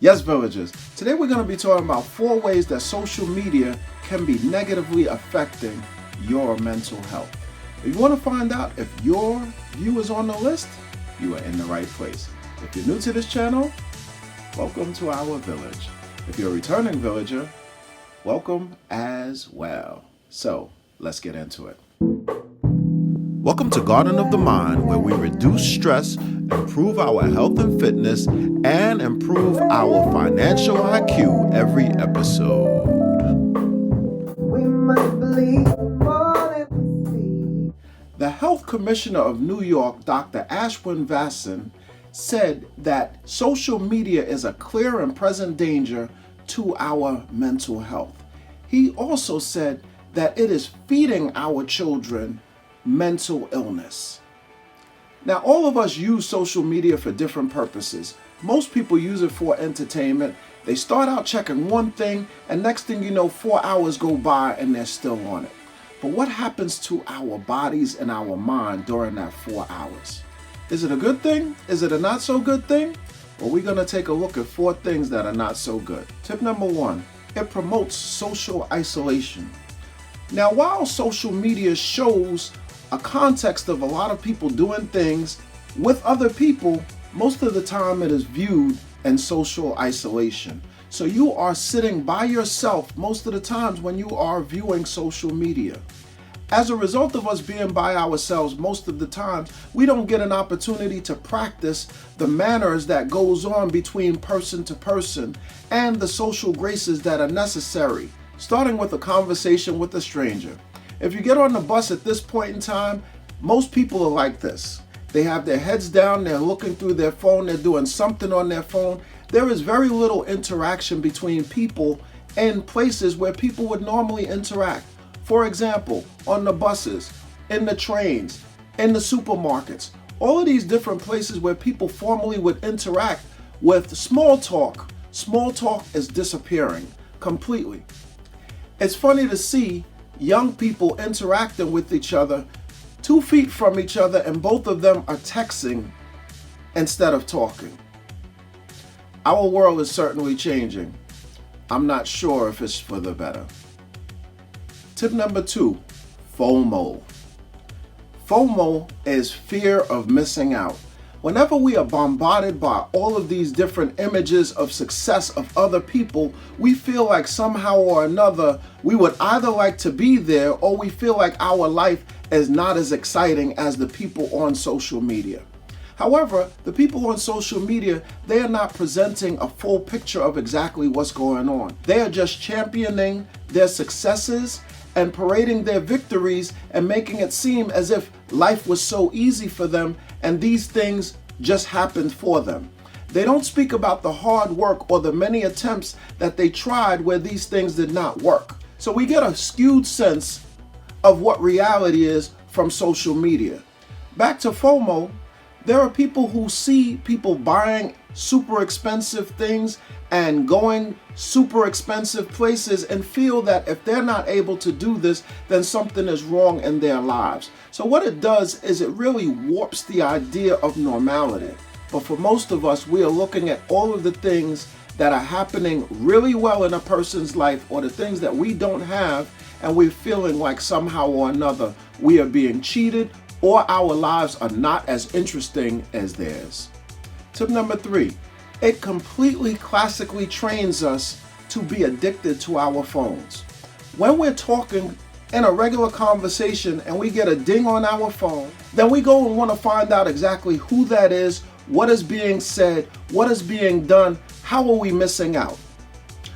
Yes, villagers, today we're going to be talking about 4 ways that social media can be negatively affecting your mental health. If you want to find out if your view is on the list, you are in the right place. If you're new to this channel, welcome to our village. If you're a returning villager, welcome as well. So, let's get into it. Welcome to Garden of the Mind, where we reduce stress, improve our health and fitness, and improve our financial IQ every episode. The Health Commissioner of New York, Dr. Ashwin Vasan, said that social media is a clear and present danger to our mental health. He also said that it is feeding our children mental illness. Now, all of us use social media for different purposes. Most people use it for entertainment. They start out checking one thing, and next thing you know, 4 hours go by and they're still on it. But what happens to our bodies and our mind during that 4 hours? Is it a good thing? Is it a not so good thing? Well, we're going to take a look at 4 things that are not so good. Tip number 1, it promotes social isolation. Now, while social media shows a context of a lot of people doing things with other people, most of the time it is viewed in social isolation. So you are sitting by yourself most of the times when you are viewing social media. As a result of us being by ourselves most of the time, we don't get an opportunity to practice the manners that goes on between person to person and the social graces that are necessary, starting with a conversation with a stranger. If you get on the bus at this point in time, most people are like this. They have their heads down, they're looking through their phone, they're doing something on their phone. There is very little interaction between people in places where people would normally interact. For example, on the buses, in the trains, in the supermarkets, all of these different places where people formally would interact with small talk. Small talk is disappearing completely. It's funny to see young people interacting with each other 2 feet from each other, and both of them are texting instead of talking. Our world is certainly changing. I'm not sure if it's for the better. Tip number 2, FOMO. FOMO is fear of missing out. Whenever we are bombarded by all of these different images of success of other people, we feel like somehow or another we would either like to be there, or we feel like our life is not as exciting as the people on social media. However, the people on social media, they are not presenting a full picture of exactly what's going on. They are just championing their successes and parading their victories and making it seem as if life was so easy for them and these things just happened for them. They don't speak about the hard work or the many attempts that they tried where these things did not work. So we get a skewed sense of what reality is from social media. Back to FOMO, there are people who see people buying super expensive things and going super expensive places and feel that if they're not able to do this, then something is wrong in their lives. So what it does is it really warps the idea of normality. But for most of us, we are looking at all of the things that are happening really well in a person's life, or the things that we don't have, and we're feeling like somehow or another we are being cheated, or our lives are not as interesting as theirs. Tip number 3, it completely classically trains us to be addicted to our phones. When we're talking in a regular conversation and we get a ding on our phone, then we go and want to find out exactly who that is, what is being said, what is being done, how are we missing out?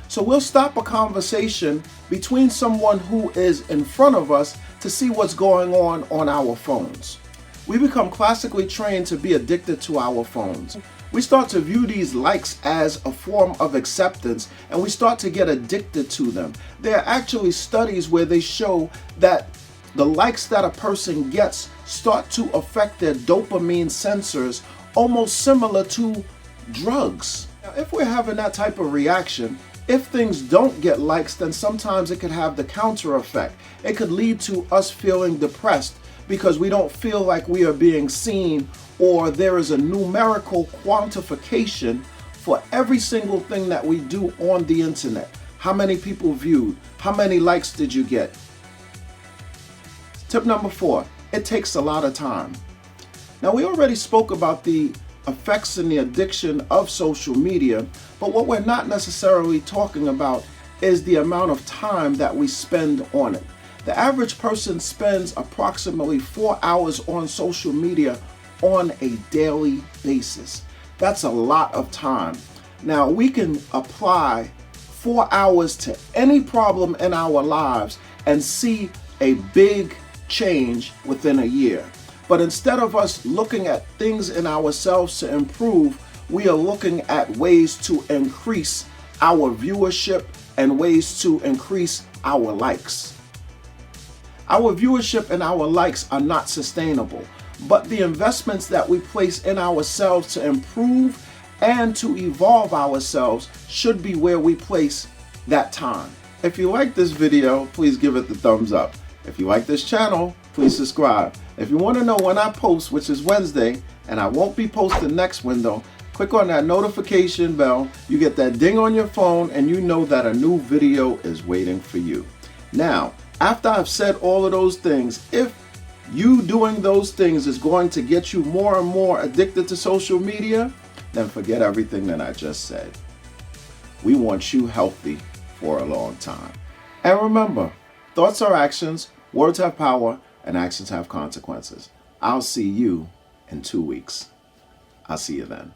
So we'll stop a conversation between someone who is in front of us to see what's going on our phones. We become classically trained to be addicted to our phones. We start to view these likes as a form of acceptance, and we start to get addicted to them. There are actually studies where they show that the likes that a person gets start to affect their dopamine sensors, almost similar to drugs. Now, if we're having that type of reaction, if things don't get likes, then sometimes it could have the counter effect. It could lead to us feeling depressed because we don't feel like we are being seen, or there is a numerical quantification for every single thing that we do on the internet. How many people viewed? How many likes did you get? Tip number 4, it takes a lot of time. Now, we already spoke about the effects and the addiction of social media, but what we're not necessarily talking about is the amount of time that we spend on it. The average person spends approximately 4 hours on social media on a daily basis. That's a lot of time. Now, we can apply 4 hours to any problem in our lives and see a big change within a year. But instead of us looking at things in ourselves to improve, we are looking at ways to increase our viewership and ways to increase our likes. Our viewership and our likes are not sustainable, but the investments that we place in ourselves to improve and to evolve ourselves should be where we place that time. If you like this video, please give it the thumbs up. If you like this channel, please subscribe. If you want to know when I post, which is Wednesday, and I won't be posting next window, click on that notification bell. You get that ding on your phone and you know that a new video is waiting for you. Now, after I've said all of those things, if you doing those things is going to get you more and more addicted to social media, then forget everything that I just said. We want you healthy for a long time. And remember, thoughts are actions, words have power, and actions have consequences. I'll see you in 2 weeks. I'll see you then.